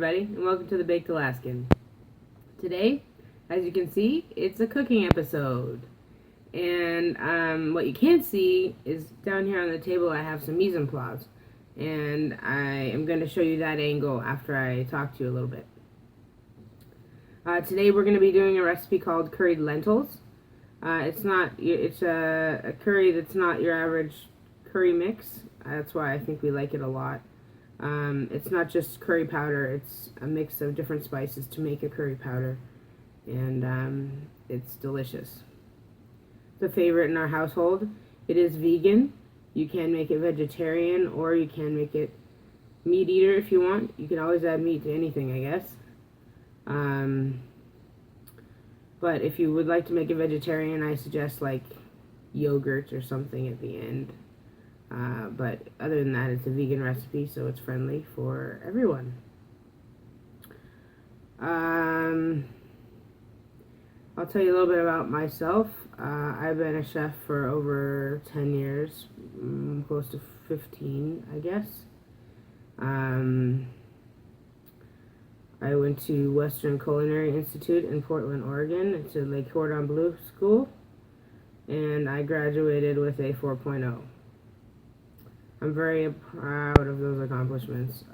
everybody, and welcome to the Baked Alaskan. Today, as you can see, it's a cooking episode. And what you can't see is down here on the table I have some mise en place. And I am going to show you that angle after I talk to you a little bit. Today we're going to be doing a recipe called curried lentils. It's a curry that's not your average curry mix. That's why I think we like it a lot. It's not just curry powder, it's a mix of different spices to make a curry powder, and it's delicious. It's a favorite in our household. It is vegan. You can make it vegetarian, or you can make it meat eater if you want. You can always add meat to anything, I guess. But if you would like to make it vegetarian, I suggest like yogurt or something at the end. But other than that, it's a vegan recipe, so it's friendly for everyone. I'll tell you a little bit about myself. I've been a chef for over 10 years, close to 15, I guess. I went to Western Culinary Institute in Portland, Oregon. It's a Le Cordon Bleu school, and I graduated with a 4.0. I'm very proud of those accomplishments.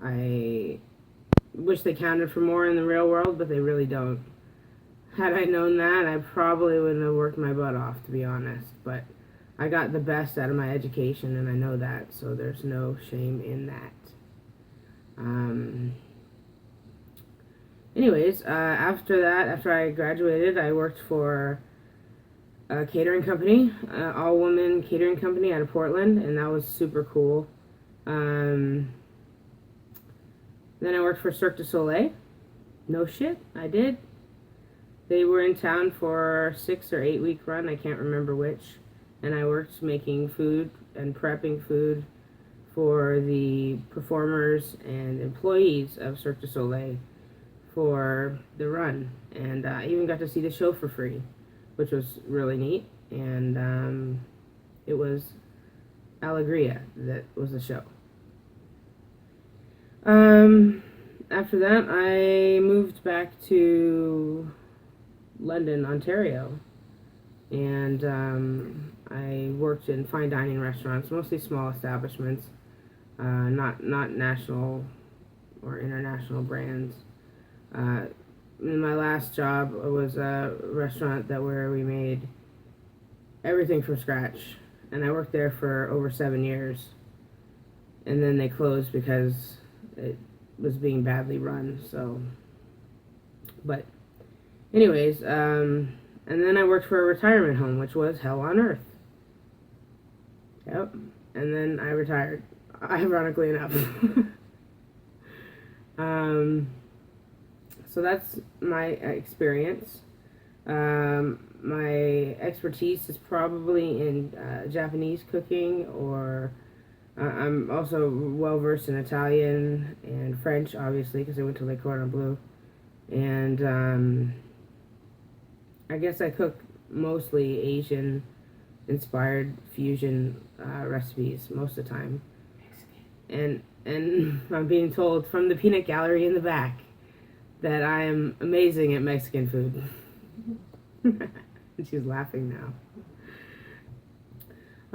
I wish they counted for more in the real world, but they really don't. Had I known that, I probably wouldn't have worked my butt off, to be honest. But I got the best out of my education, and I know that, so there's no shame in that. After I graduated, I worked for a catering company, all-woman catering company out of Portland, and that was super cool. Then I worked for Cirque du Soleil. No shit, I did. They were in town for a 6 or 8 week run, I can't remember which, and I worked making food and prepping food for the performers and employees of Cirque du Soleil for the run, and I even got to see the show for free, which was really neat. And it was Alegria that was the show. After that, I moved back to London, Ontario, and I worked in fine dining restaurants, mostly small establishments, not national or international brands. In my last job was a restaurant where we made everything from scratch, and I worked there for over 7 years, and then they closed because it was being badly run. So, but anyways, and then I worked for a retirement home, which was hell on earth. Yep. And then I retired, ironically enough. So that's my experience. My expertise is probably in Japanese cooking, or I'm also well versed in Italian and French, obviously, because I went to Le Cordon Bleu. And I guess I cook mostly Asian-inspired fusion recipes most of the time. And I'm being told from the peanut gallery in the back that I am amazing at Mexican food. And she's laughing now.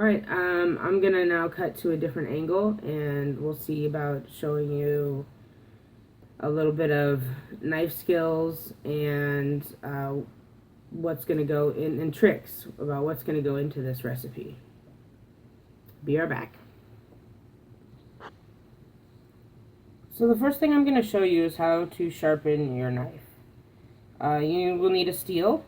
Alright, I'm gonna now cut to a different angle, and we'll see about showing you a little bit of knife skills and what's gonna go in, and tricks about what's gonna go into this recipe. Be right back. So the first thing I'm going to show you is how to sharpen your knife. You will need a steel,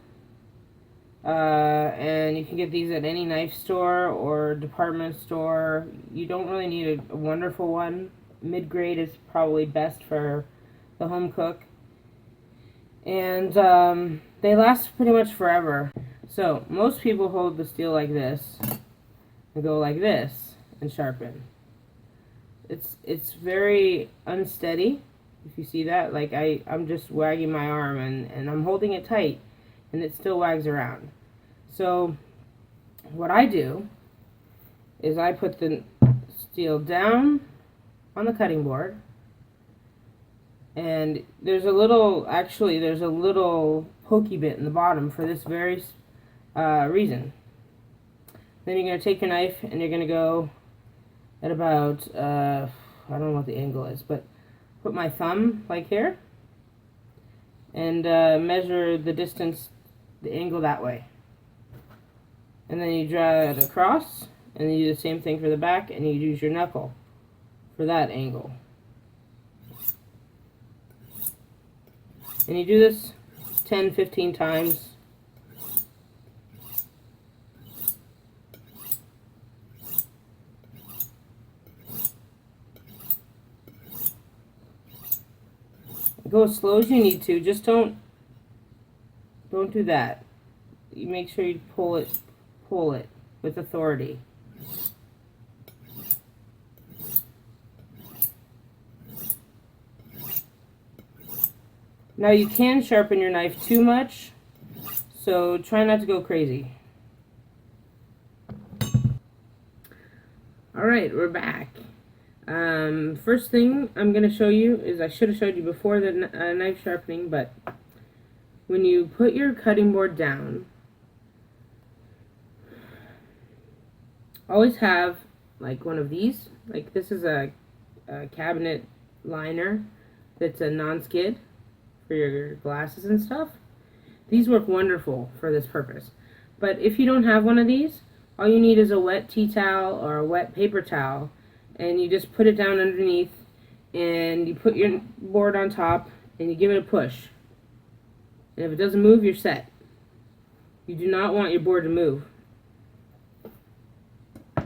and you can get these at any knife store or department store. You don't really need a wonderful one. Mid-grade is probably best for the home cook, and they last pretty much forever. So most people hold the steel like this and go like this and sharpen. It's very unsteady, if you see that. Like I'm just wagging my arm, and I'm holding it tight, and it still wags around. So what I do is I put the steel down on the cutting board, And there's a little, actually, there's a little pokey bit in the bottom for this very reason. Then you're going to take your knife and you're going to go at about, I don't know what the angle is, but put my thumb like here and measure the distance, the angle that way. And then you draw it across, and then you do the same thing for the back, and you use your knuckle for that angle. And you do this 10, 15 times. Go as slow as you need to. Just don't do that. You make sure you pull it with authority. Now you can sharpen your knife too much, so try not to go crazy. Alright, we're back. First thing I'm going to show you is, I should have showed you before the knife sharpening, but when you put your cutting board down, always have like one of these. Like this is a cabinet liner that's a non-skid for your glasses and stuff. These work wonderful for this purpose. But if you don't have one of these, all you need is a wet tea towel or a wet paper towel, and you just put it down underneath, and you put your board on top, and you give it a push. And if it doesn't move, you're set. You do not want your board to move.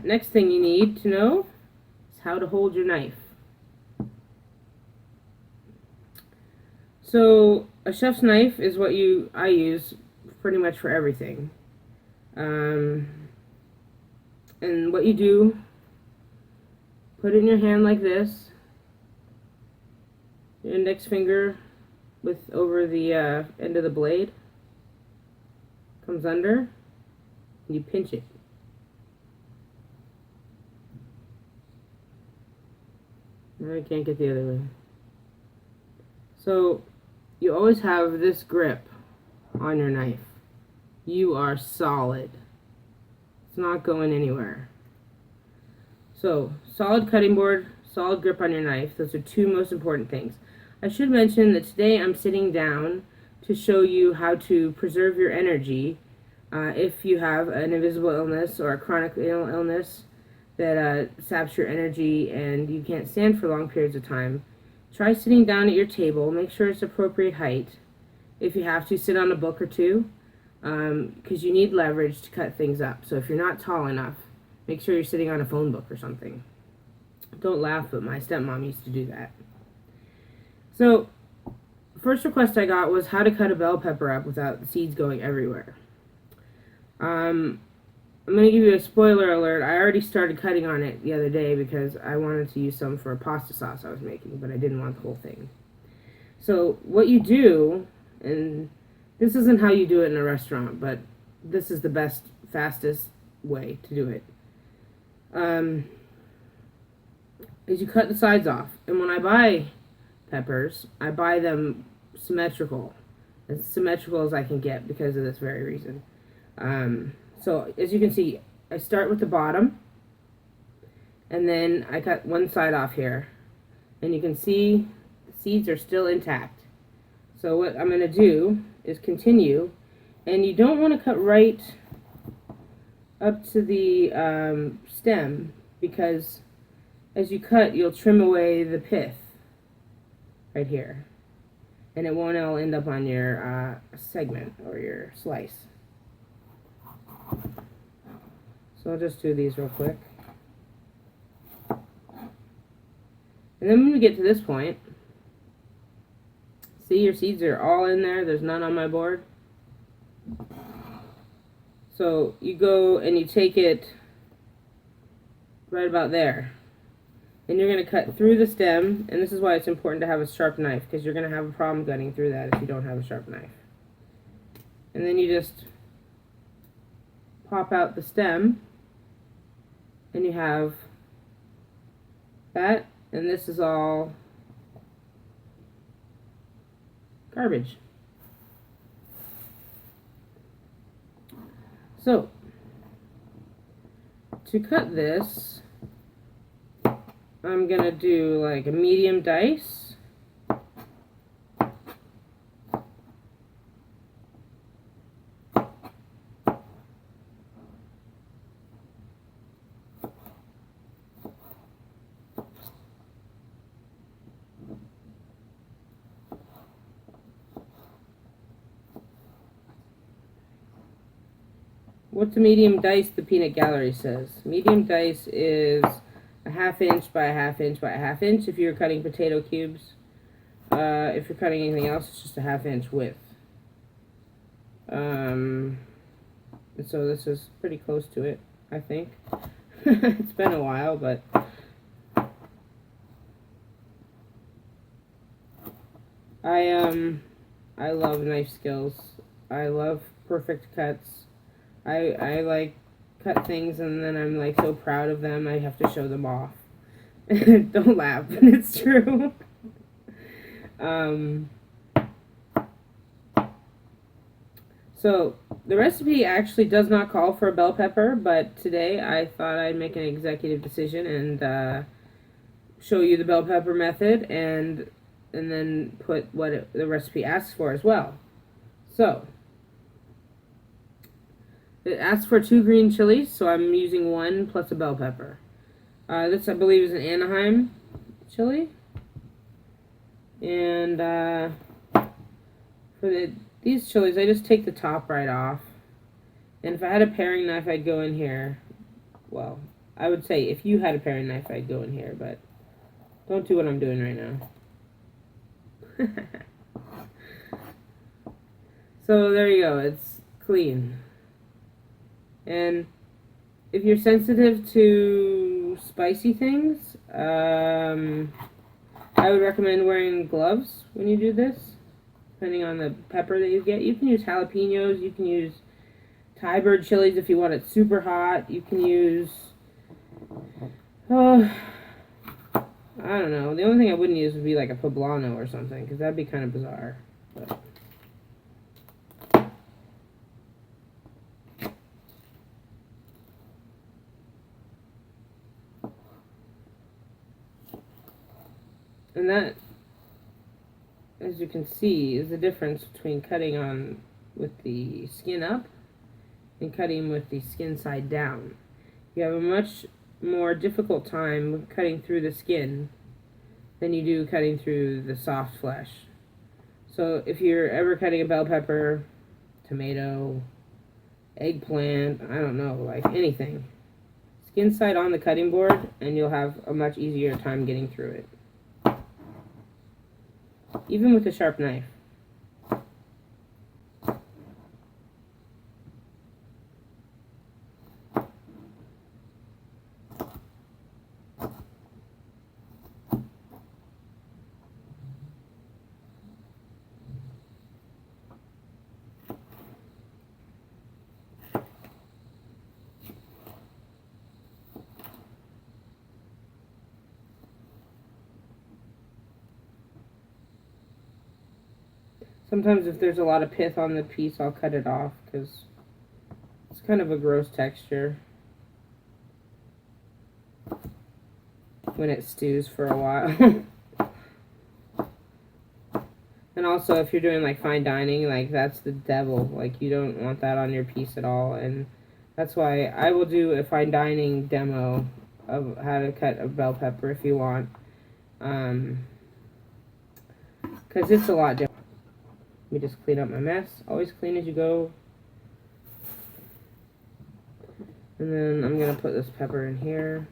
Next thing you need to know is how to hold your knife. So a chef's knife is what I use pretty much for everything. And what you do, put it in your hand like this, your index finger over the end of the blade comes under, and you pinch it. I can't get the other way. So you always have this grip on your knife. You are solid. It's not going anywhere. So solid cutting board, solid grip on your knife. Those are two most important things. I should mention that today I'm sitting down to show you how to preserve your energy if you have an invisible illness or a chronic illness that saps your energy and you can't stand for long periods of time. Try sitting down at your table. Make sure it's appropriate height. If you have to, sit on a book or two, because you need leverage to cut things up. So if you're not tall enough, make sure you're sitting on a phone book or something. Don't laugh, but my stepmom used to do that. So, first request I got was how to cut a bell pepper up without the seeds going everywhere. I'm going to give you a spoiler alert. I already started cutting on it the other day because I wanted to use some for a pasta sauce I was making, but I didn't want the whole thing. So what you do, and this isn't how you do it in a restaurant, but this is the best, fastest way to do it, is you cut the sides off. And when I buy peppers, I buy them symmetrical, as symmetrical as I can get because of this very reason. So as you can see, I start with the bottom, and then I cut one side off here, and you can see the seeds are still intact. So what I'm going to do is continue, and you don't want to cut right up to the stem, because as you cut, you'll trim away the pith right here, and it won't all end up on your segment or your slice. So I'll just do these real quick. And then when we get to this point, see, your seeds are all in there. There's none on my board. So you go and you take it right about there. And you're going to cut through the stem. And this is why it's important to have a sharp knife, because you're going to have a problem cutting through that if you don't have a sharp knife. And then you just pop out the stem, and you have that, and this is all garbage. So, to cut this, I'm gonna do like a medium dice. What's a medium dice? The Peanut Gallery says. Medium dice is a 1/2 inch by a 1/2 inch by a 1/2 inch if you're cutting potato cubes. If you're cutting anything else, it's just a 1/2 inch width. So this is pretty close to it, I think. It's been a while, but I love knife skills. I love perfect cuts. I like cut things and then I'm like so proud of them I have to show them off. Don't laugh, it's true. So the recipe actually does not call for a bell pepper, but today I thought I'd make an executive decision and show you the bell pepper method and then put what the recipe asks for as well. So it asks for 2 green chilies, so I'm using 1 plus a bell pepper. This, I believe, is an Anaheim chili. And for these chilies, I just take the top right off. And if I had a paring knife, I'd go in here. Well, I would say if you had a paring knife, I'd go in here, but don't do what I'm doing right now. So there you go, it's clean. And if you're sensitive to spicy things, I would recommend wearing gloves when you do this, depending on the pepper that you get. You can use jalapenos, you can use Thai bird chilies if you want it super hot. You can use, I don't know. The only thing I wouldn't use would be like a poblano or something, because that'd be kind of bizarre. But and that, as you can see, is the difference between cutting on with the skin up and cutting with the skin side down. You have a much more difficult time cutting through the skin than you do cutting through the soft flesh. So if you're ever cutting a bell pepper, tomato, eggplant, I don't know, like anything, skin side on the cutting board and you'll have a much easier time getting through it. Even with a sharp knife. Sometimes if there's a lot of pith on the piece, I'll cut it off because it's kind of a gross texture when it stews for a while. And also if you're doing like fine dining, like that's the devil. Like you don't want that on your piece at all. And that's why I will do a fine dining demo of how to cut a bell pepper if you want. Because it's a lot different. Let me just clean up my mess. Always clean as you go. And then I'm going to put this pepper in here.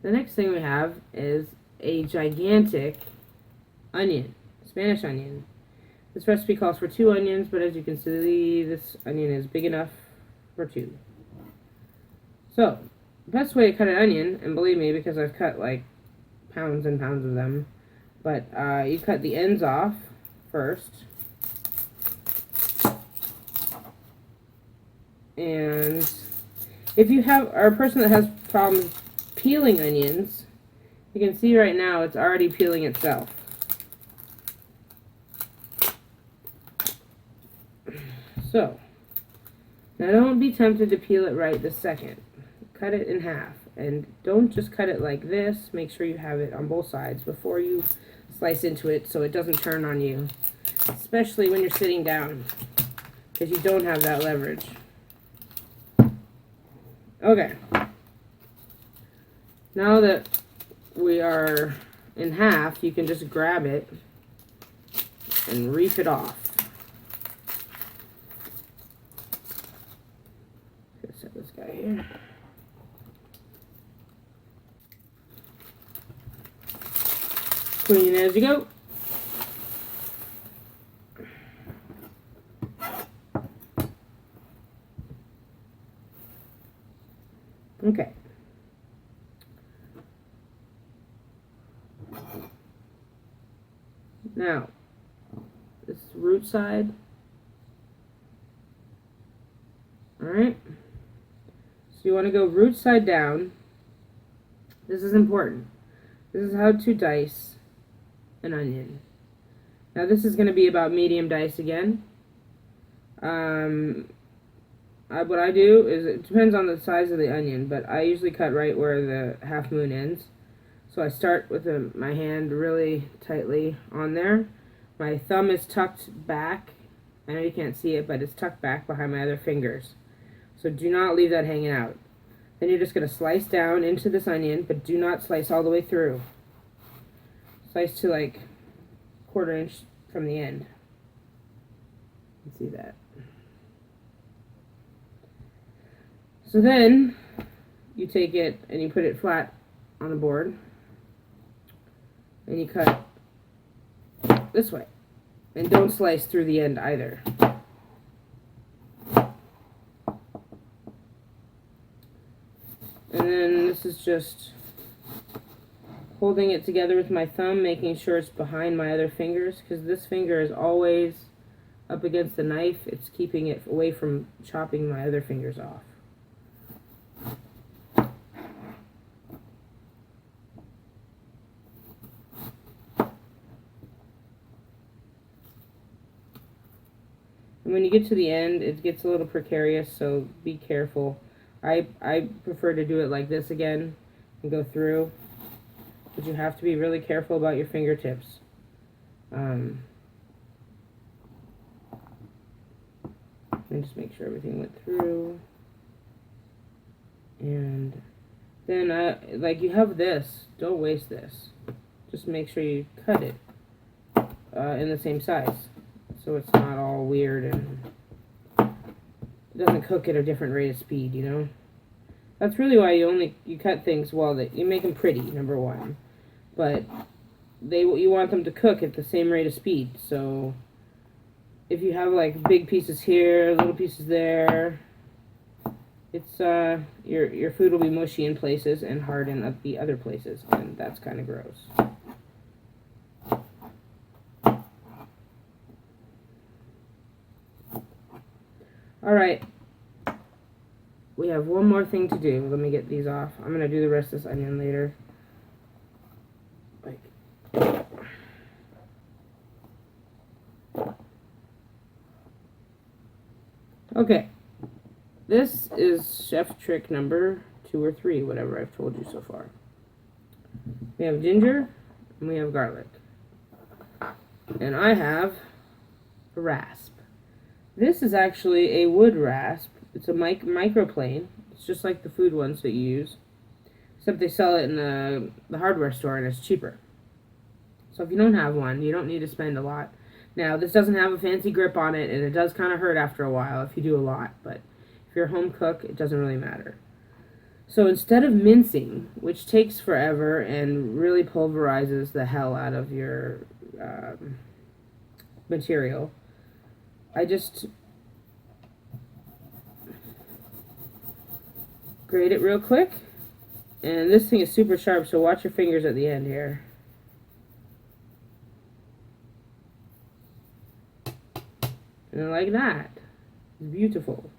The next thing we have is a gigantic onion, Spanish onion. This recipe calls for 2 onions, but as you can see, this onion is big enough for 2. So, the best way to cut an onion, and believe me, because I've cut like pounds and pounds of them, but you cut the ends off first. And if you are a person that has problems peeling onions, you can see right now it's already peeling itself. So, now don't be tempted to peel it right this second. Cut it in half. And don't just cut it like this. Make sure you have it on both sides before you slice into it so it doesn't turn on you. Especially when you're sitting down, because you don't have that leverage. Okay. Now that we are in half, you can just grab it and reef it off. Let's set this guy here. Clean as you go. Okay. Now, this root side. Alright. So you want to go root side down. This is important. This is how to dice an onion. Now this is going to be about medium dice again. What I do is, it depends on the size of the onion, but I usually cut right where the half moon ends. So I start with my hand really tightly on there. My thumb is tucked back. I know you can't see it, but it's tucked back behind my other fingers. So do not leave that hanging out. Then you're just going to slice down into this onion, but do not slice all the way through. Slice to like 1/4 inch from the end. You can see that. So then you take it and you put it flat on the board and you cut this way. And don't slice through the end either. And then this is just holding it together with my thumb, making sure it's behind my other fingers, because this finger is always up against the knife. It's keeping it away from chopping my other fingers off. And when you get to the end, it gets a little precarious, so be careful. I prefer to do it like this again and go through, but you have to be really careful about your fingertips. And just make sure everything went through. And then, like, you have this. Don't waste this. Just make sure you cut it in the same size, so it's not all weird and it doesn't cook at a different rate of speed, you know? That's really why you cut things well, that you make them pretty, number one. But you want them to cook at the same rate of speed. So if you have like big pieces here, little pieces there, it's your food will be mushy in places and hard in the other places, and that's kind of gross. All right, we have one more thing to do. Let me get these off. I'm gonna do the rest of this onion later. Okay, this is chef trick number 2 or 3, whatever I've told you so far. We have ginger and we have garlic, and I have a rasp. This is actually a wood rasp. It's a microplane. It's just like the food ones that you use, except they sell it in the hardware store and it's cheaper. So if you don't have one, you don't need to spend a lot. Now, this doesn't have a fancy grip on it, and it does kind of hurt after a while if you do a lot, but if you're a home cook, it doesn't really matter. So instead of mincing, which takes forever and really pulverizes the hell out of your material, I just grate it real quick. And this thing is super sharp, so watch your fingers at the end here. And like that. It's beautiful.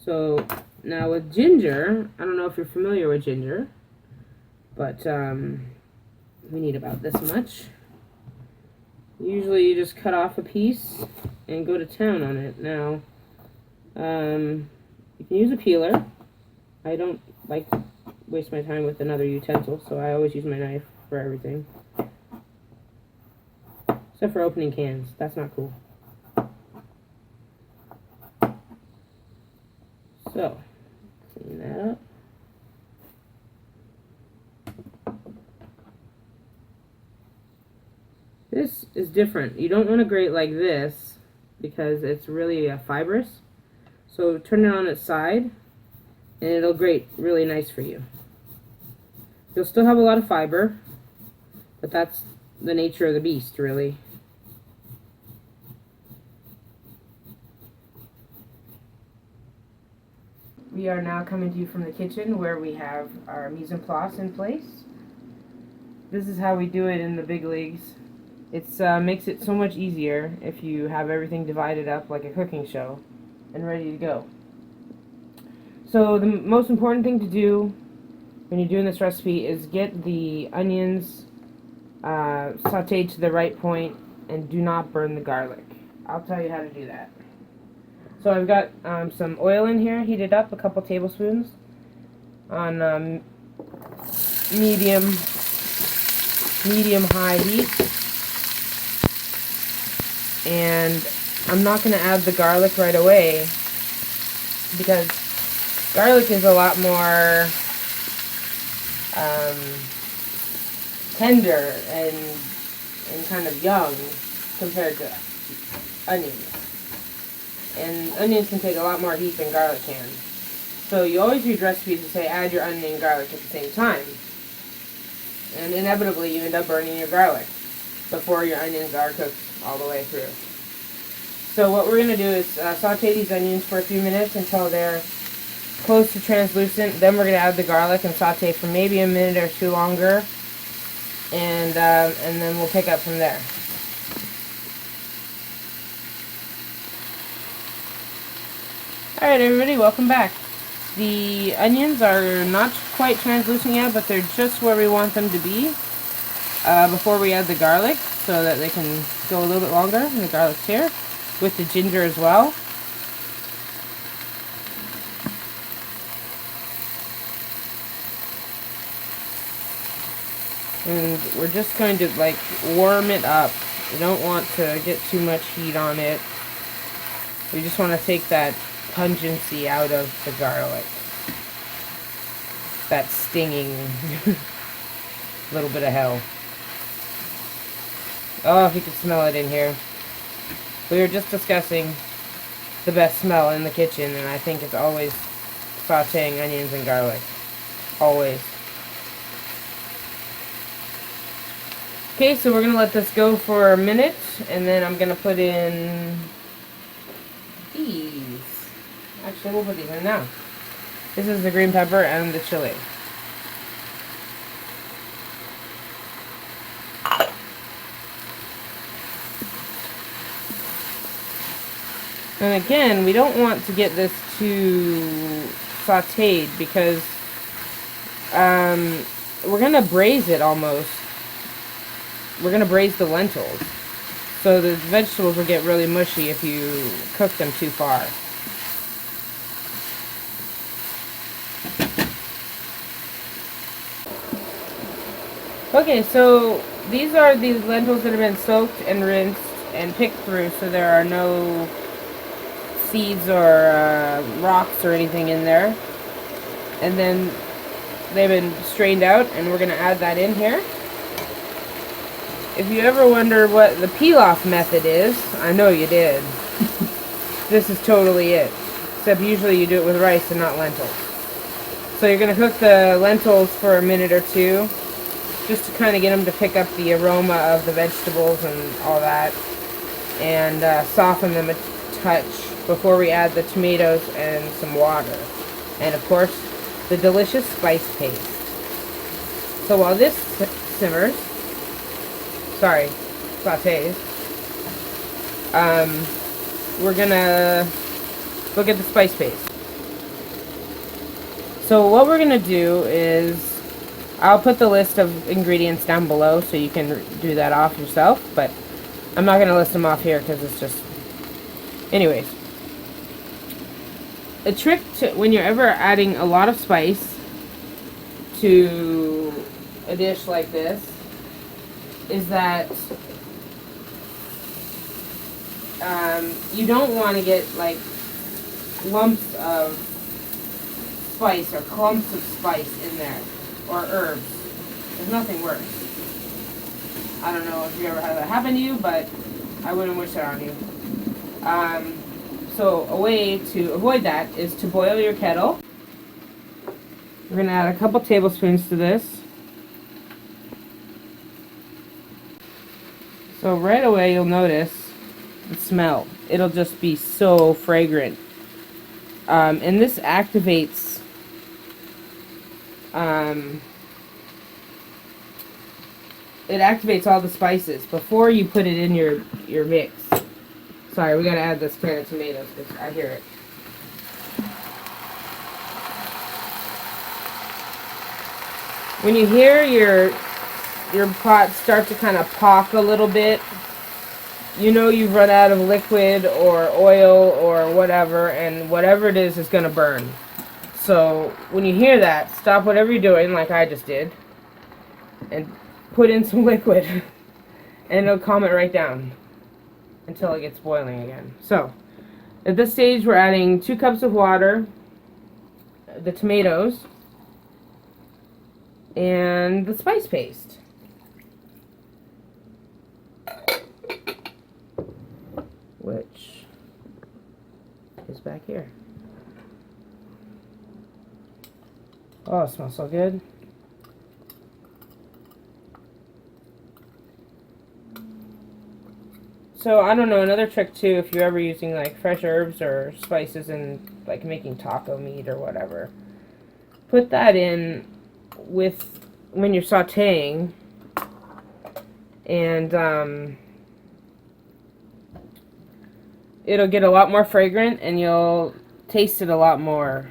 So now with ginger, I don't know if you're familiar with ginger, but we need about this much. Usually you just cut off a piece and go to town on it. Now, you can use a peeler. I don't like to waste my time with another utensil, so I always use my knife for everything. Except for opening cans. That's not cool. So, clean that up. This is different. You don't want to grate like this because it's really fibrous. So turn it on its side and it'll grate really nice for you. You'll still have a lot of fiber, but that's the nature of the beast, really. We are now coming to you from the kitchen where we have our mise en place in place. This is how we do it in the big leagues. It makes it so much easier if you have everything divided up like a cooking show and ready to go. So the most important thing to do when you're doing this recipe is get the onions sauteed to the right point and do not burn the garlic. I'll tell you how to do that. So I've got some oil in here, heated up, a couple tablespoons on medium-high heat. And I'm not going to add the garlic right away because garlic is a lot more tender and kind of young compared to onions. And onions can take a lot more heat than garlic can. So you always read recipes that say add your onion and garlic at the same time. And inevitably you end up burning your garlic before your onions are cooked all the way through. So what we're going to do is saute these onions for a few minutes until they're close to translucent. Then we're going to add the garlic and saute for maybe a minute or two longer. And then we'll pick up from there. Alright everybody, welcome back. The onions are not quite translucent yet, but they're just where we want them to be before we add the garlic, so that they can go a little bit longer, and the garlic's here, with the ginger as well. And we're just going to like warm it up. We don't want to get too much heat on it. We just want to take that pungency out of the garlic. That stinging little bit of hell. Oh, if you could smell it in here. We were just discussing the best smell in the kitchen, and I think it's always sauteing onions and garlic. Always. Okay, so we're going to let this go for a minute, and then I'm going to put in these. Actually, we'll put these in now. This is the green pepper and the chile. And again, we don't want to get this too sauteed because we're going to braise it almost. We're going to braise the lentils. So the vegetables will get really mushy if you cook them too far. Okay, so these are the lentils that have been soaked and rinsed and picked through, so there are no seeds or rocks or anything in there. And then they've been strained out, and we're going to add that in here. If you ever wonder what the pilaf method is, I know you did. This is totally it. Except usually you do it with rice and not lentils. So you're going to cook the lentils for a minute or two, just to kind of get them to pick up the aroma of the vegetables and all that. And soften them a touch before we add the tomatoes and some water. And of course, the delicious spice paste. So while this simmers, sautés, we're gonna look at the spice paste. So what we're going to do is, I'll put the list of ingredients down below so you can do that off yourself, but I'm not going to list them off here because it's just... Anyways. A trick to when you're ever adding a lot of spice to a dish like this is that you don't want to get like lumps of spice or clumps of spice in there, or herbs. There's nothing worse. I don't know if you ever had that happen to you, but I wouldn't wish that on you. So a way to avoid that is to boil your kettle. We're going to add a couple tablespoons to this. So right away you'll notice the smell. It'll just be so fragrant. And this activates it activates all the spices before you put it in your mix. Sorry, we gotta add this can of tomatoes because I hear it. When you hear your pot start to kind of pock a little bit, you know you've run out of liquid or oil or whatever, and whatever it is gonna burn. So when you hear that, stop whatever you're doing, like I just did, and put in some liquid, and it'll calm it right down until it gets boiling again. So at this stage we're adding 2 cups of water, the tomatoes, and the spice paste. Which is back here. Oh, it smells so good. So, I don't know, another trick too, if you're ever using like fresh herbs or spices in like making taco meat or whatever, put that in with when you're sauteing, and it'll get a lot more fragrant and you'll taste it a lot more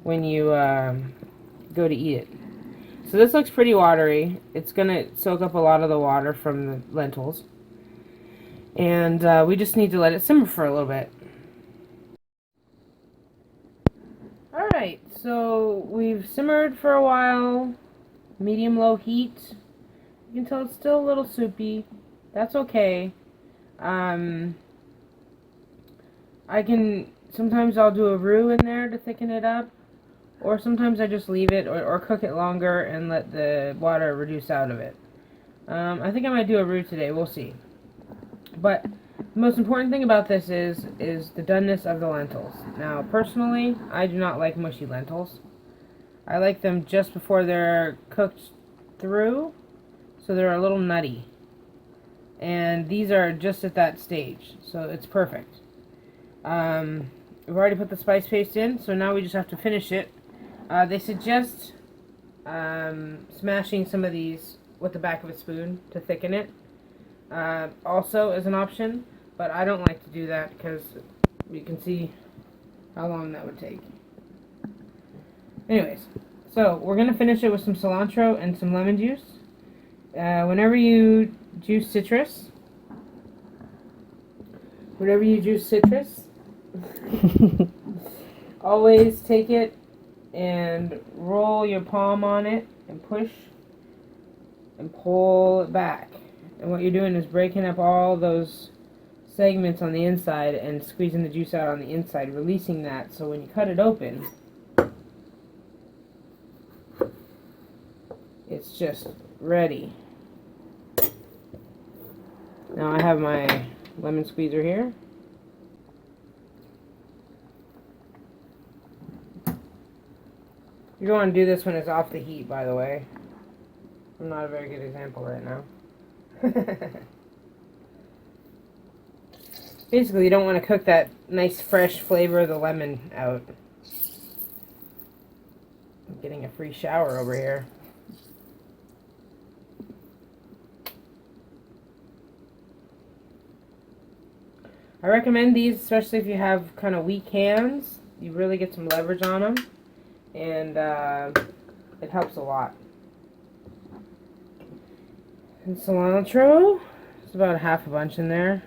when you go to eat it. So this looks pretty watery. It's gonna soak up a lot of the water from the lentils. And we just need to let it simmer for a little bit. Alright, so we've simmered for a while, medium-low heat. You can tell it's still a little soupy. That's okay. Sometimes I'll do a roux in there to thicken it up, or sometimes I just leave it or cook it longer and let the water reduce out of it. I think I might do a roux today, we'll see. But the most important thing about this is the doneness of the lentils. Now, personally, I do not like mushy lentils. I like them just before they're cooked through, so they're a little nutty. And these are just at that stage, so it's perfect. We've already put the spice paste in, so now we just have to finish it. They suggest smashing some of these with the back of a spoon to thicken it. Also as an option, but I don't like to do that because you can see how long that would take. Anyways, so we're going to finish it with some cilantro and some lemon juice. Whenever you juice citrus, always take it and roll your palm on it and push and pull it back. And what you're doing is breaking up all those segments on the inside and squeezing the juice out on the inside, releasing that, so when you cut it open, it's just ready. Now I have my lemon squeezer here. You don't want to do this when it's off the heat, by the way. I'm not a very good example right now. Basically, you don't want to cook that nice fresh flavor of the lemon out. I'm getting a free shower over here. I recommend these, especially if you have kind of weak hands. You really get some leverage on them. and it helps a lot. And cilantro, it's about half a bunch in there.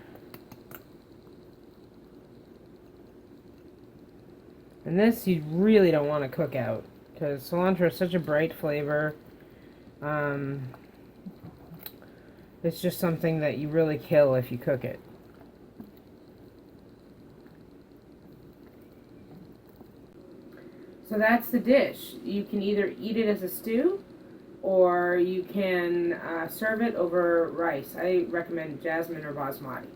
And this you really don't want to cook out, because cilantro is such a bright flavor. It's just something that you really kill if you cook it. So that's the dish. You can either eat it as a stew, or you can serve it over rice. I recommend jasmine or basmati.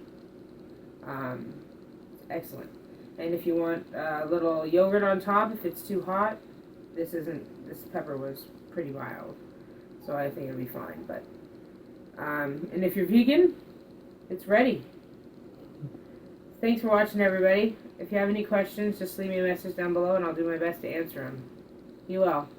Excellent. And if you want a little yogurt on top, if it's too hot, this pepper was pretty mild, so I think it'll be fine. But and if you're vegan, it's ready. Thanks for watching, everybody. If you have any questions, just leave me a message down below, and I'll do my best to answer them. Be well.